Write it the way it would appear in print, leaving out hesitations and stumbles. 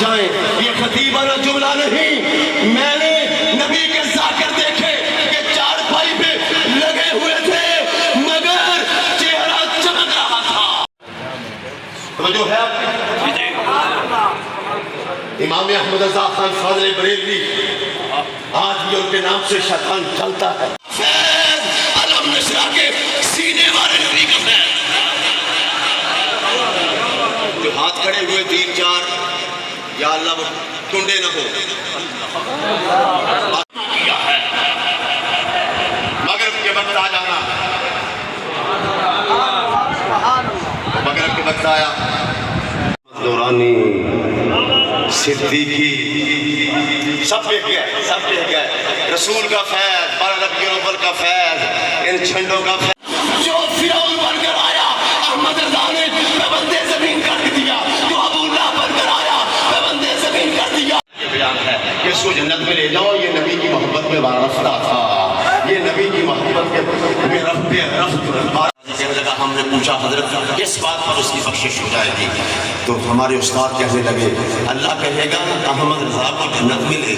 جائیں، یہ خطیبانہ جملہ نہیں، میں نے نبی کے ذاکر دیکھے کہ چارپائی پہ لگے ہوئے تھے مگر چہرہ چمک رہا تھا۔ توجہ ہے آپ کی؟ امام احمد رضا خان فاضل بریلوی، آج بھی ان کے نام سے شیطان چلتا ہے۔ فیض علم نشرہ کے سینے والے نبی کا فیض، جو ہاتھ کھڑے ہوئے 3 4، یا اللہ وہ ٹنڈے نہ ہو، کیا ہے مغرب کے وقت آ جانا، مغرب کے وقت آیا، دورانی صدیقی سب لے گئے، سب لے گئے، رسول کا فیض، 12 ربیع الاول کا فیض، ان چھنڈوں کا فیض۔ جو فرعون بن کر آیا احمد رضا نے پابند زمین کر دیا، جو ابو اللہ بن کر آیا پابند زمین کر دیا۔ یہ بیان ہے کہ اس کو جنت میں لے جاؤ، یہ نبی کی محبت میں وارفتہ تھا، یہ نبی کی محبت میں رفت لگا۔ ہم نے پوچھا حضرت کس بات پر اس کی بخشش ہو جائے گی؟ تو ہمارے استاد کہنے لگے اللہ کہے گا احمد رضا کو جنت میں لے